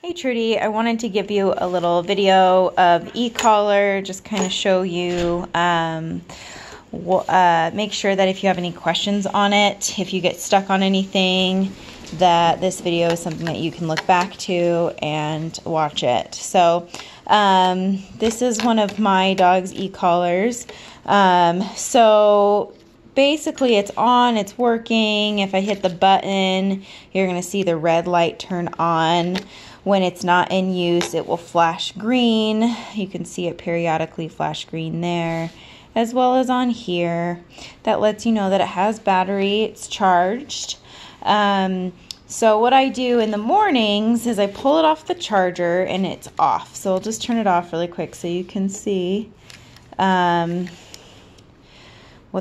Hey Trudy, I wanted to give you a little video of Ecollar, just kind of show you, make sure that if you have any questions on it, if you get stuck on anything, that this video is something that you can look back to and watch it. So this is one of my dog's Ecollars. So basically it's on, it's working. If I hit the button, you're going to see the red light turn on. When it's not in use, it will flash green. You can see it periodically flash green there, as well as on here. That lets you know that it has battery, it's charged. So what I do in the mornings is I pull it off the charger and it's off. So I'll just turn it off really quick so you can see what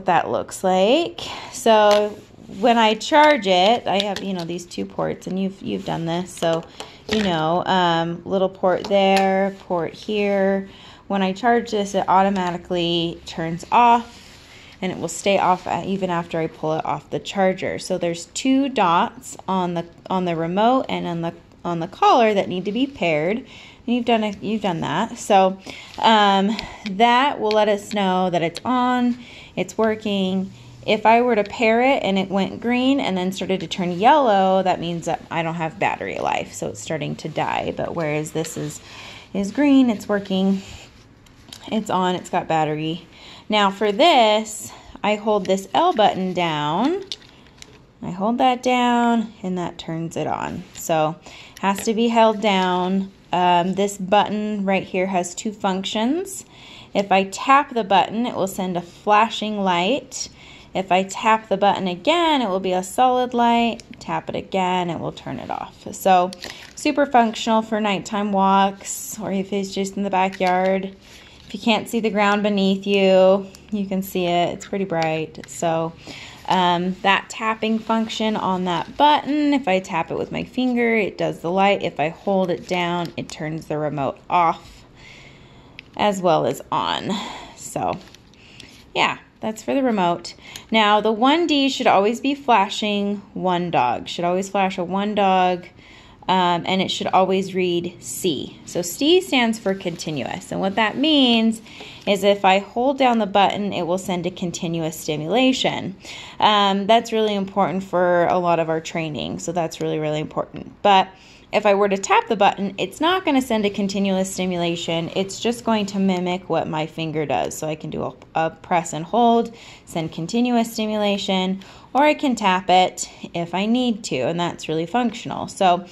that looks like. So when I charge it, I have, these two ports, and you've done this, so little port there, port here. When I charge this, it automatically turns off, and it will stay off even after I pull it off the charger. So there's two dots on the remote and on the collar that need to be paired, and you've done that. So that will let us know that it's on, it's working. If I were to pair it and it went green and then started to turn yellow, that means that I don't have battery life, so it's starting to die. But whereas this is green, it's working, it's on, it's got battery. Now for this, I hold this L button down, I hold that down, and that turns it on. So it has to be held down. This button right here has two functions. If I tap the button, it will send a flashing light. If I tap the button again, it will be a solid light. Tap it again, it will turn it off. So super functional for nighttime walks, or if it's just in the backyard. If you can't see the ground beneath you, you can see it. It's pretty bright. So that tapping function on that button, if I tap it with my finger, it does the light. If I hold it down, it turns the remote off as well as on. So yeah, that's for the remote. Now the 1D should always be flashing one dog. Should always flash a one dog, and it should always read C. So C stands for continuous, and what that means is if I hold down the button, it will send a continuous stimulation. That's really important for a lot of our training, so that's really, really important. But if I were to tap the button, it's not going to send a continuous stimulation. It's just going to mimic what my finger does. So I can do a press and hold, send continuous stimulation, or I can tap it if I need to, and that's really functional. So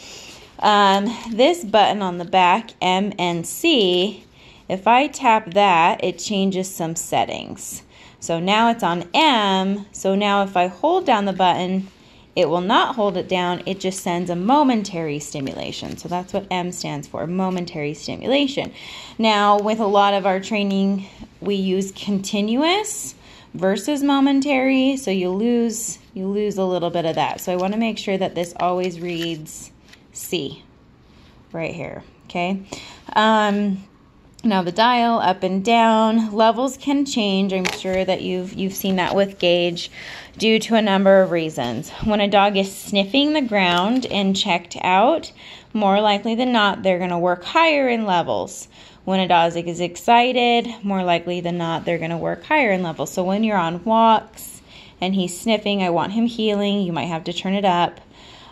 this button on the back, M and C, if I tap that, it changes some settings. So now it's on M, so now if I hold down the button, it will not hold it down, it just sends a momentary stimulation. So that's what M stands for, momentary stimulation. Now, with a lot of our training, we use continuous versus momentary, so you lose a little bit of that. So I want to make sure that this always reads C right here, okay? Now the dial up and down, levels can change. I'm sure that you've seen that with gauge due to a number of reasons. When a dog is sniffing the ground and checked out, more likely than not, they're going to work higher in levels. When a dog is excited, more likely than not, they're going to work higher in levels. So when you're on walks and he's sniffing, I want him healing, you might have to turn it up.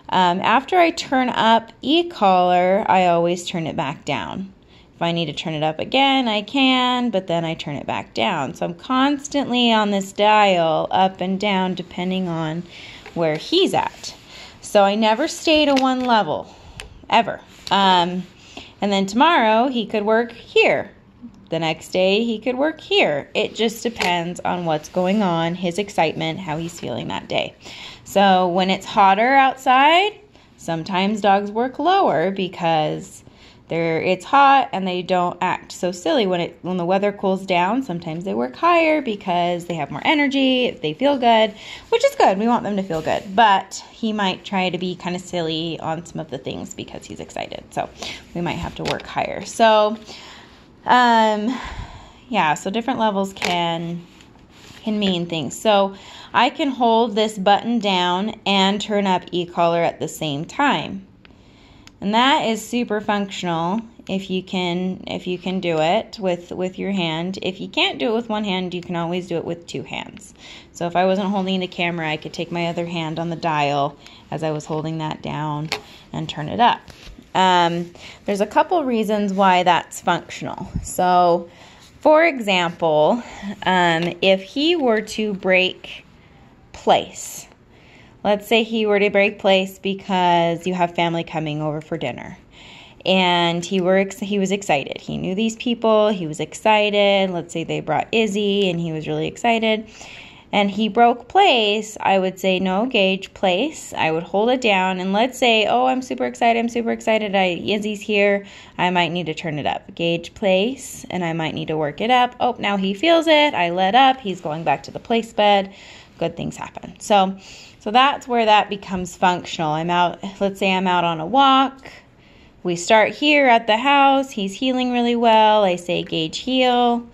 After I turn up Ecollar, I always turn it back down. If I need to turn it up again, I can, but then I turn it back down. So I'm constantly on this dial, up and down, depending on where he's at. So I never stay to one level, ever. And then tomorrow, he could work here. The next day, he could work here. It just depends on what's going on, his excitement, how he's feeling that day. So when it's hotter outside, sometimes dogs work lower because it's hot and they don't act so silly. When the weather cools down, sometimes they work higher because they have more energy, if they feel good, which is good. We want them to feel good. But he might try to be kind of silly on some of the things because he's excited. So we might have to work higher. So yeah, so different levels can mean things. So I can hold this button down and turn up Ecollar at the same time. And that is super functional if you can do it with your hand. If you can't do it with one hand, you can always do it with two hands. So if I wasn't holding the camera, I could take my other hand on the dial as I was holding that down and turn it up. There's a couple reasons why that's functional. So, for example, if he were to break place, let's say he were to break place because you have family coming over for dinner, and he was excited. He knew these people. He was excited. Let's say they brought Izzy, and he was really excited. And he broke place. I would say, no, gauge place. I would hold it down. And let's say, oh, I'm super excited. Izzy's here. I might need to turn it up. Gauge place. And I might need to work it up. Oh, now he feels it. I let up. He's going back to the place bed. Good things happen. So that's where that becomes functional. Let's say I'm out on a walk. We start here at the house. He's healing really well. I say gauge heel.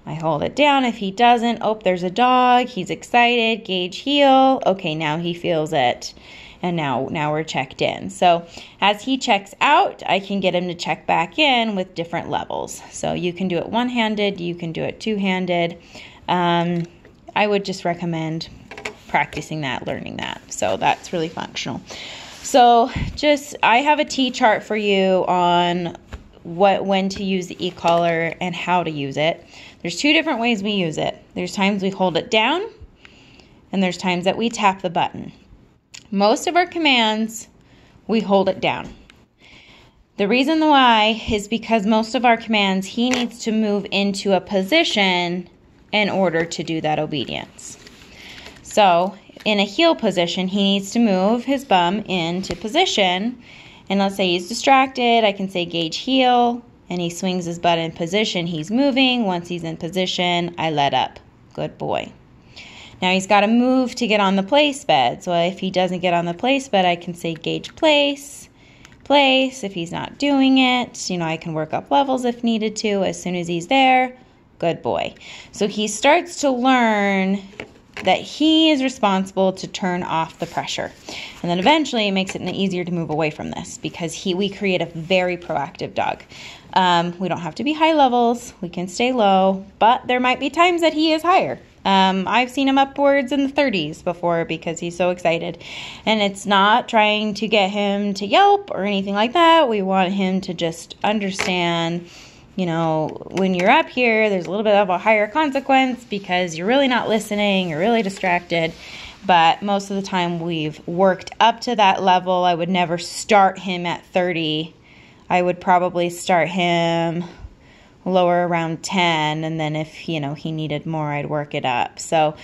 I hold it down. If he doesn't, oh, there's a dog. He's excited. Gauge heel. Okay, now he feels it. And now we're checked in. So as he checks out, I can get him to check back in with different levels. So you can do it one-handed. You can do it two-handed. I would just recommend practicing that, learning that. So that's really functional. So I have a T-chart for you on when to use the Ecollar and how to use it. There's two different ways we use it. There's times we hold it down, and there's times that we tap the button. Most of our commands, we hold it down. The reason why is because most of our commands, he needs to move into a position in order to do that obedience. So in a heel position, he needs to move his bum into position. And let's say he's distracted. I can say gauge heel, and he swings his butt in position. He's moving. Once he's in position, I let up. Good boy. Now he's got to move to get on the place bed. So if he doesn't get on the place bed, I can say gauge place. If he's not doing it, I can work up levels if needed to. As soon as he's there, good boy. So he starts to learn that he is responsible to turn off the pressure. And then eventually it makes it easier to move away from this because we create a very proactive dog. We don't have to be high levels. We can stay low, but there might be times that he is higher. I've seen him upwards in the 30s before because he's so excited. And it's not trying to get him to yelp or anything like that. We want him to just understand, when you're up here, there's a little bit of a higher consequence because you're really not listening, you're really distracted. But most of the time we've worked up to that level. I would never start him at 30. I would probably start him lower around 10. And then if, he needed more, I'd work it up. So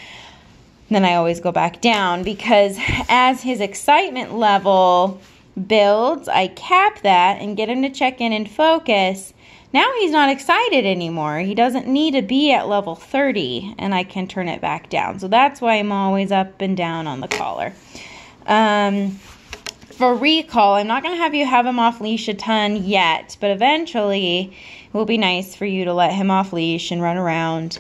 then I always go back down because as his excitement level builds, I cap that and get him to check in and focus. Now he's not excited anymore. He doesn't need to be at level 30, and I can turn it back down. So that's why I'm always up and down on the collar. For recall, I'm not going to have you have him off leash a ton yet, but eventually it will be nice for you to let him off leash and run around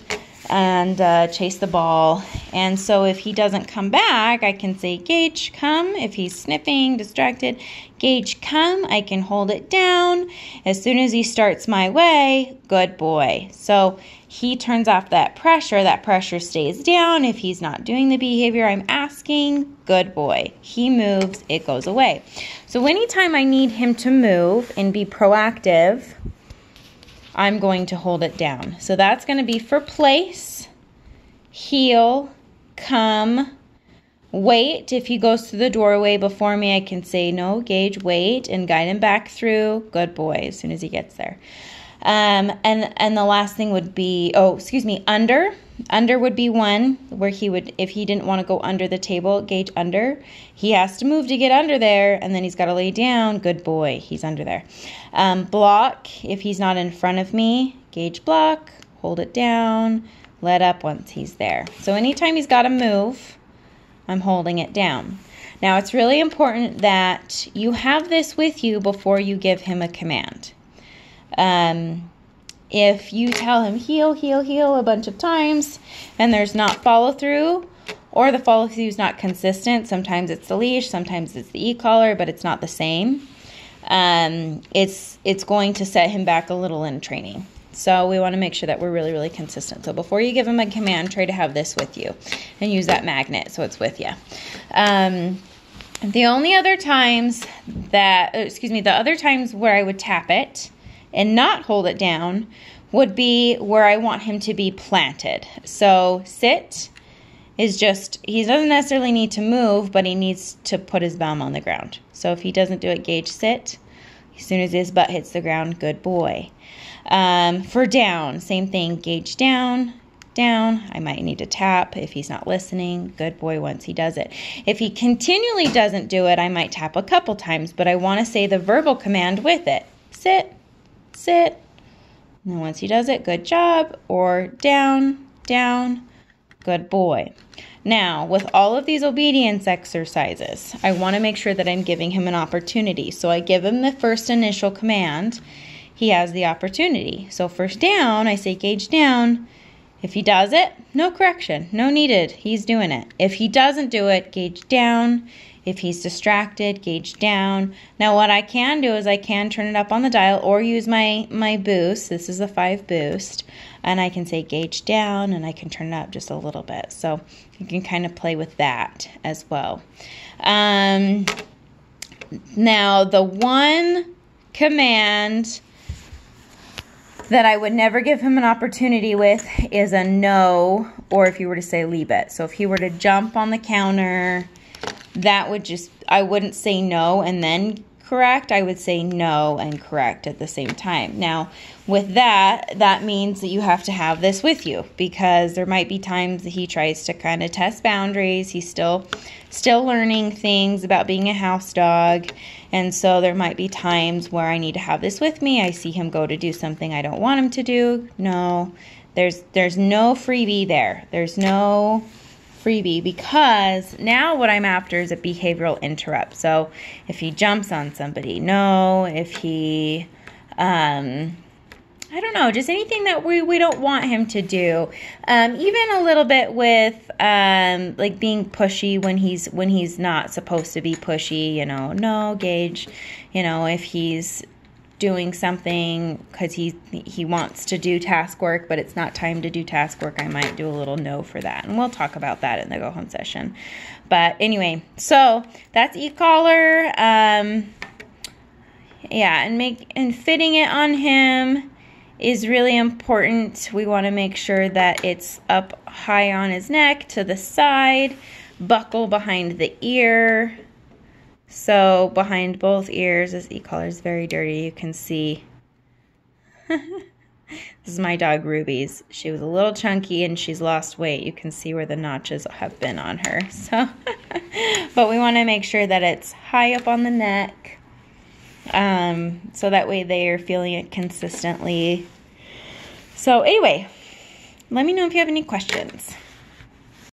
and chase the ball. And so if he doesn't come back, I can say, gauge, come. If he's sniffing, distracted, gauge, come. I can hold it down. As soon as he starts my way, good boy. So he turns off that pressure stays down. If he's not doing the behavior I'm asking, good boy. He moves, it goes away. So anytime I need him to move and be proactive, I'm going to hold it down. So that's going to be for place, heel, come, wait. If he goes through the doorway before me, I can say no, gauge, wait, and guide him back through. Good boy, as soon as he gets there. And the last thing would be, under. Under would be one where he would, if he didn't want to go under the table, gauge under. He has to move to get under there, and then he's got to lay down. Good boy, he's under there. Block, if he's not in front of me, gauge block, hold it down, let up once he's there. So anytime he's got to move, I'm holding it down. Now it's really important that you have this with you before you give him a command. If you tell him heel, heel, heel a bunch of times and there's not follow through, or the follow through is not consistent, sometimes it's the leash, sometimes it's the e-collar, but it's not the same, it's going to set him back a little in training. So we want to make sure that we're really, really consistent. So before you give him a command, try to have this with you and use that magnet so it's with you. The only other times that, the other times where I would tap it and not hold it down would be where I want him to be planted. So sit is just, he doesn't necessarily need to move, but he needs to put his bum on the ground. So if he doesn't do it, gauge sit. As soon as his butt hits the ground, good boy. For down, same thing, gauge down, down. I might need to tap if he's not listening. Good boy once he does it. If he continually doesn't do it, I might tap a couple times, but I want to say the verbal command with it. Sit, sit. And then once he does it, good job. Or down, down, good boy. Now, with all of these obedience exercises, I want to make sure that I'm giving him an opportunity. So I give him the first initial command. He has the opportunity. So first down, I say gauge down. If he does it, no correction, no needed. He's doing it. If he doesn't do it, gauge down. If he's distracted, gauge down. Now what I can do is I can turn it up on the dial or use my boost. This is a 5 boost. And I can say gauge down and I can turn it up just a little bit. So you can kind of play with that as well. Now the one command that I would never give him an opportunity with is a no, or if you were to say leave it. So if he were to jump on the counter, that would just, I wouldn't say no and then correct. I would say no and correct at the same time. Now, with that, that means that you have to have this with you because there might be times that he tries to kind of test boundaries. He's still learning things about being a house dog. And so there might be times where I need to have this with me. I see him go to do something I don't want him to do. No, there's no freebie there. There's no freebie because now what I'm after is a behavioral interrupt. So if he jumps on somebody, no. If he, I don't know, just anything that we don't want him to do. Even a little bit with like being pushy when he's not supposed to be pushy, you know, no, gauge, you know, if he's doing something because he wants to do task work, but it's not time to do task work, I might do a little no for that. And we'll talk about that in the go home session. But anyway, so that's Ecollar. Yeah, and fitting it on him is really important. We want to make sure that it's up high on his neck, to the side, buckle behind the ear. So behind both ears, this E-collar is very dirty. You can see. This is my dog Ruby's. She was a little chunky and she's lost weight. You can see where the notches have been on her. So, but we want to make sure that it's high up on the neck. So that way they are feeling it consistently. So anyway, let me know if you have any questions.